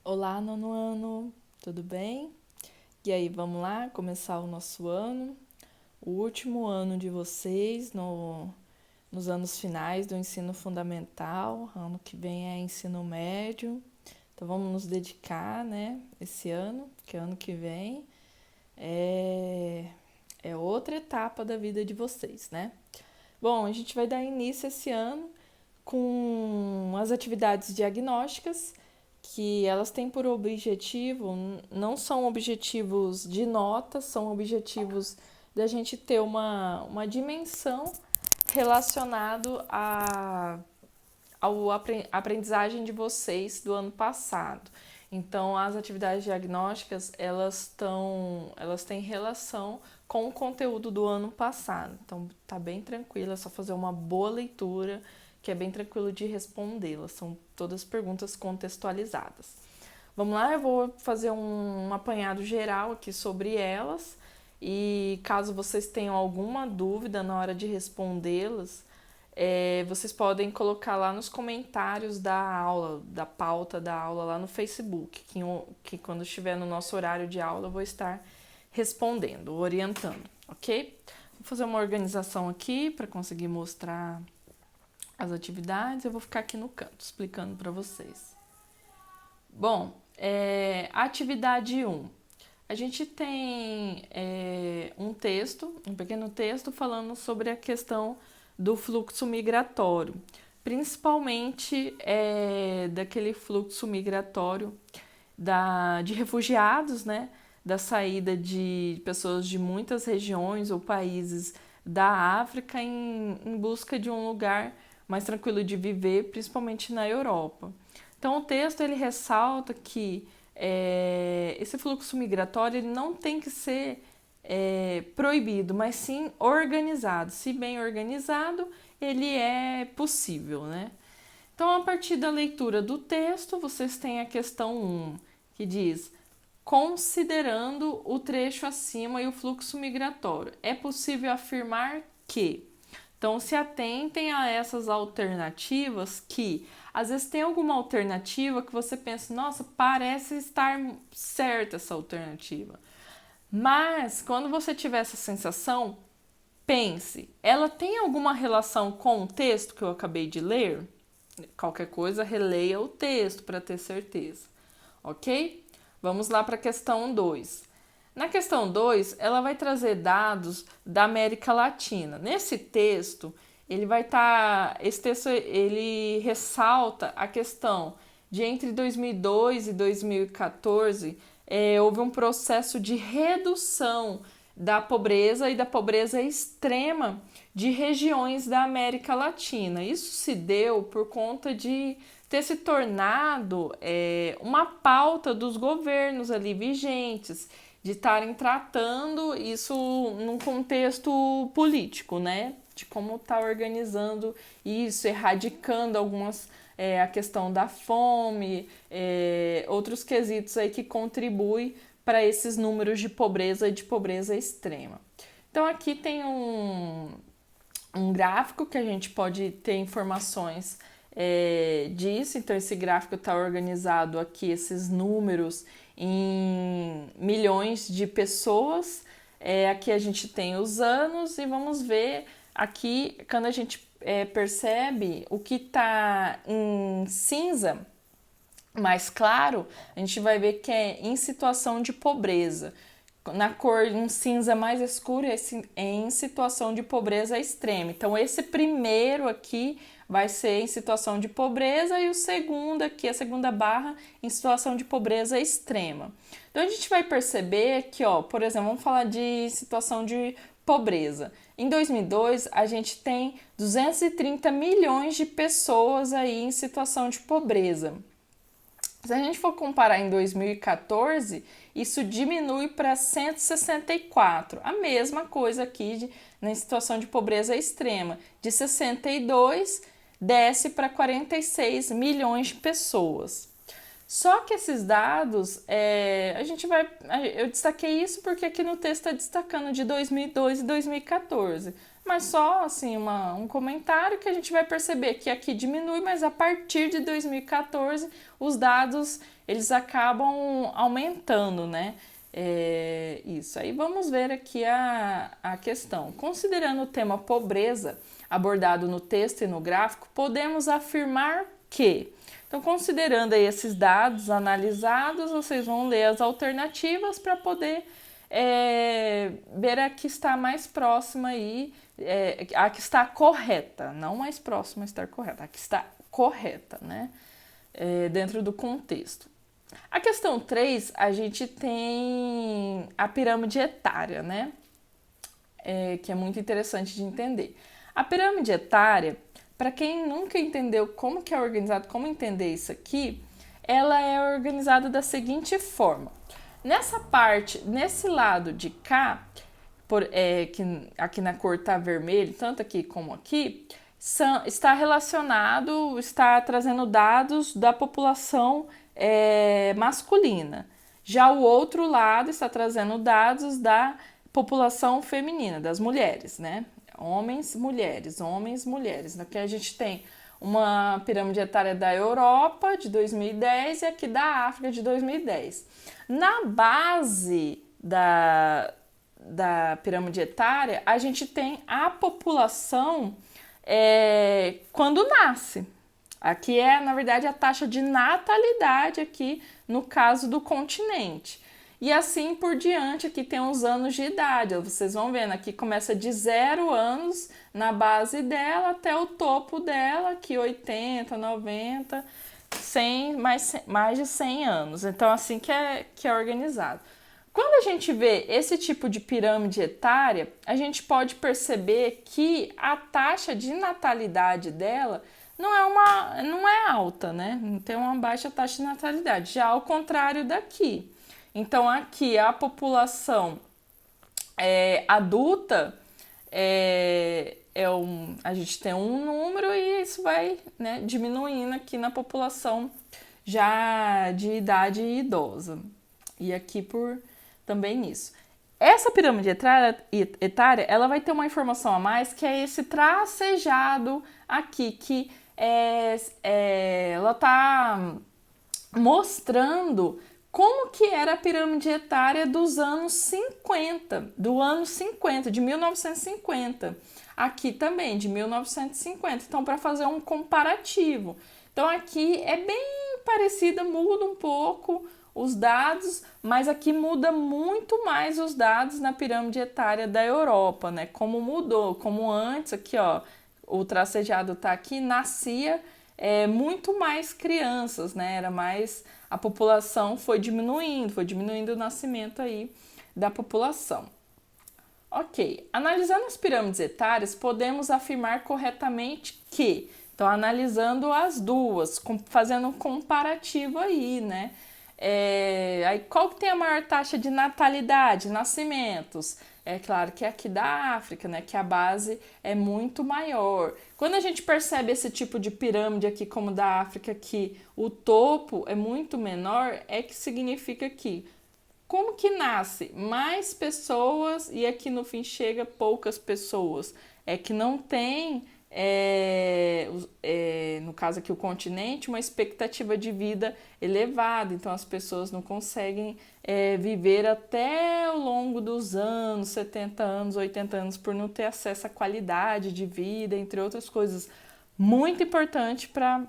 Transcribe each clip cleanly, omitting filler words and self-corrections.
Olá, nono ano, tudo bem? E aí, vamos lá começar o nosso ano, o último ano de vocês nos anos finais do ensino fundamental. Ano que vem é ensino médio, então vamos nos dedicar, né, esse ano, que ano que vem é, é outra etapa da vida de vocês, né? Bom, a gente vai dar início esse ano com as atividades diagnósticas, que elas têm por objetivo, não são objetivos de nota, são objetivos da gente ter uma dimensão relacionado à aprendizagem de vocês do ano passado. Então, as atividades diagnósticas, elas têm relação com o conteúdo do ano passado. Então, tá bem tranquilo, é só fazer uma boa leitura, que é bem tranquilo de respondê-las. São todas perguntas contextualizadas. Vamos lá, eu vou fazer um apanhado geral aqui sobre elas e caso vocês tenham alguma dúvida na hora de respondê-las, vocês podem colocar lá nos comentários da aula, da pauta da aula lá no Facebook, que quando estiver no nosso horário de aula eu vou estar respondendo, orientando, ok? Vou fazer uma organização aqui para conseguir mostrar as atividades. Eu vou ficar aqui no canto explicando para vocês. Bom, atividade 1. A gente tem um texto, um pequeno texto falando sobre a questão do fluxo migratório, principalmente daquele fluxo migratório de refugiados, né? Da saída de pessoas de muitas regiões ou países da África em busca de um lugar mais tranquilo de viver, principalmente na Europa. Então, o texto ele ressalta que esse fluxo migratório ele não tem que ser proibido, mas sim organizado. Se bem organizado, ele é possível, né? Então, a partir da leitura do texto, vocês têm a questão 1, que diz: considerando o trecho acima e o fluxo migratório, é possível afirmar que. Então, se atentem a essas alternativas que, às vezes, tem alguma alternativa que você pensa, nossa, parece estar certa essa alternativa. Mas, quando você tiver essa sensação, pense, ela tem alguma relação com o texto que eu acabei de ler? Qualquer coisa, releia o texto para ter certeza, ok? Vamos lá para a questão 2. Na questão 2, ela vai trazer dados da América Latina. Nesse texto, esse texto ele ressalta a questão de entre 2002 e 2014, houve um processo de redução da pobreza e da pobreza extrema de regiões da América Latina. Isso se deu por conta de ter se tornado uma pauta dos governos ali vigentes, de estarem tratando isso num contexto político, né? De como está organizando isso, erradicando a questão da fome, outros quesitos aí que contribuem para esses números de pobreza e de pobreza extrema. Então aqui tem um gráfico que a gente pode ter informações disso. Então esse gráfico está organizado aqui, esses números em milhões de pessoas. Aqui a gente tem os anos e vamos ver aqui quando a gente percebe o que está em cinza mais claro, a gente vai ver que é em situação de pobreza. Na cor um cinza mais escuro é em situação de pobreza extrema. Então, esse primeiro aqui vai ser em situação de pobreza e o segundo aqui, a segunda barra, em situação de pobreza extrema. Então, a gente vai perceber que, ó, por exemplo, vamos falar de situação de pobreza. Em 2002, a gente tem 230 milhões de pessoas aí em situação de pobreza. Se a gente for comparar em 2014, isso diminui para 164. A mesma coisa aqui na situação de pobreza extrema. De 62 desce para 46 milhões de pessoas. Só que esses dados, eu destaquei isso porque aqui no texto está destacando de 2002 e 2014. mas só assim um comentário que a gente vai perceber que aqui diminui, mas a partir de 2014 os dados eles acabam aumentando, né? Isso. Aí vamos ver aqui a questão. Considerando o tema pobreza abordado no texto e no gráfico, podemos afirmar que... Então, considerando aí esses dados analisados, vocês vão ler as alternativas para poder ver a que está mais próxima aí, a que está correta, não mais próxima a estar correta, a que está correta, né? Dentro do contexto. A questão 3, a gente tem a pirâmide etária, né? Que é muito interessante de entender. A pirâmide etária, para quem nunca entendeu como que é organizado, como entender isso aqui, ela é organizada da seguinte forma. Nessa parte, nesse lado de cá, que aqui na cor tá vermelho, tanto aqui como aqui, está relacionado, está trazendo dados da população masculina. Já o outro lado está trazendo dados da população feminina, das mulheres, né? Homens, mulheres. Aqui a gente tem uma pirâmide etária da Europa de 2010 e aqui da África de 2010. Na base da pirâmide etária, a gente tem a população quando nasce. Aqui na verdade, a taxa de natalidade aqui no caso do continente. E assim por diante, aqui tem os anos de idade. Vocês vão vendo, aqui começa de 0 anos na base dela até o topo dela, aqui 80, 90, 100, mais de 100 anos. Então, assim que é organizado. Quando a gente vê esse tipo de pirâmide etária, a gente pode perceber que a taxa de natalidade dela não é alta, né? Não tem uma baixa taxa de natalidade. Já ao contrário daqui. Então, aqui a população adulta, a gente tem um número e isso vai, né, diminuindo aqui na população já de idade idosa. E aqui também nisso. Essa pirâmide etária, ela vai ter uma informação a mais, que é esse tracejado aqui, que ela está mostrando como que era a pirâmide etária dos anos 50, de 1950. Aqui também, de 1950. Então, para fazer um comparativo. Então, aqui é bem parecida, muda um pouco os dados, mas aqui muda muito mais os dados na pirâmide etária da Europa, né? Como mudou, como antes, aqui, ó, o tracejado tá aqui, nascia muito mais crianças, né? Era mais... A população foi diminuindo o nascimento aí da população. Ok, analisando as pirâmides etárias, podemos afirmar corretamente que, então analisando as duas, fazendo um comparativo aí, né? Aí qual que tem a maior taxa de natalidade, nascimentos? É claro que é aqui da África, né? Que a base é muito maior. Quando a gente percebe esse tipo de pirâmide aqui, como da África, que o topo é muito menor, é que significa que como que nasce mais pessoas e aqui no fim chega poucas pessoas? É que não tem, no caso aqui o continente, uma expectativa de vida elevada, então as pessoas não conseguem viver até ao longo dos anos, 70 anos, 80 anos, por não ter acesso à qualidade de vida, entre outras coisas muito importante para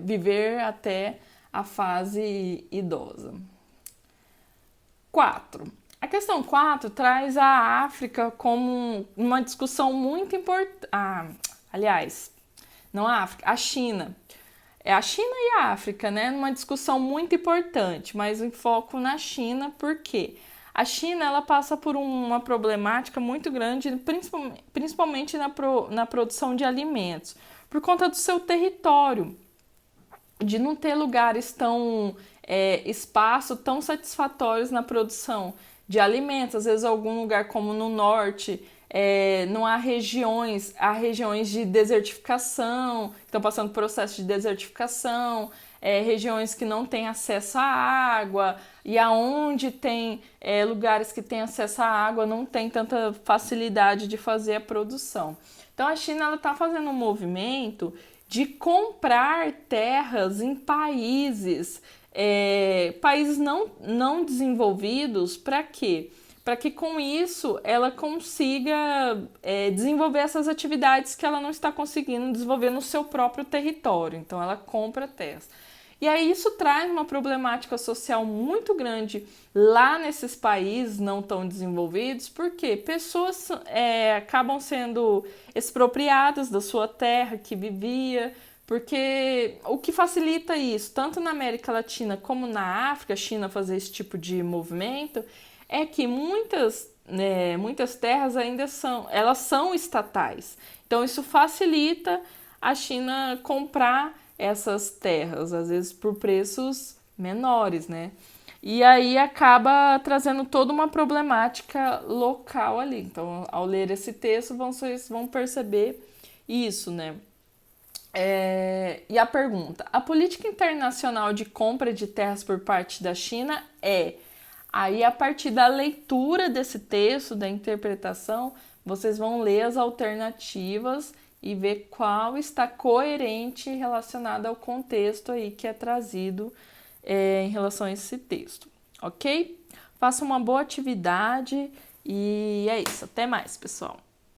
viver até a fase idosa. 4. A questão 4 traz a África como uma discussão muito importante. Aliás, não a África, a China. É a China e a África, né? Numa discussão muito importante, mas em foco na China, porque a China ela passa por uma problemática muito grande, principalmente na produção de alimentos, por conta do seu território, de não ter lugares espaço tão satisfatórios na produção de alimentos. Às vezes algum lugar como no norte não há regiões de desertificação, que estão passando por processo de desertificação, regiões que não têm acesso à água, e aonde tem lugares que têm acesso à água não tem tanta facilidade de fazer a produção. Então a China está fazendo um movimento de comprar terras em países não desenvolvidos. Para quê? Para que com isso ela consiga desenvolver essas atividades que ela não está conseguindo desenvolver no seu próprio território. Então ela compra terras. E aí isso traz uma problemática social muito grande lá nesses países não tão desenvolvidos, porque pessoas acabam sendo expropriadas da sua terra que vivia, porque o que facilita isso, tanto na América Latina como na África, a China fazer esse tipo de movimento, é que muitas terras ainda são estatais. Então isso facilita a China comprar essas terras, às vezes por preços menores, né? E aí acaba trazendo toda uma problemática local ali. Então, ao ler esse texto, vocês vão perceber isso, né? E a pergunta: a política internacional de compra de terras por parte da China Aí, a partir da leitura desse texto, da interpretação, vocês vão ler as alternativas e ver qual está coerente relacionado ao contexto aí que é trazido em relação a esse texto, ok? Faça uma boa atividade e é isso. Até mais, pessoal!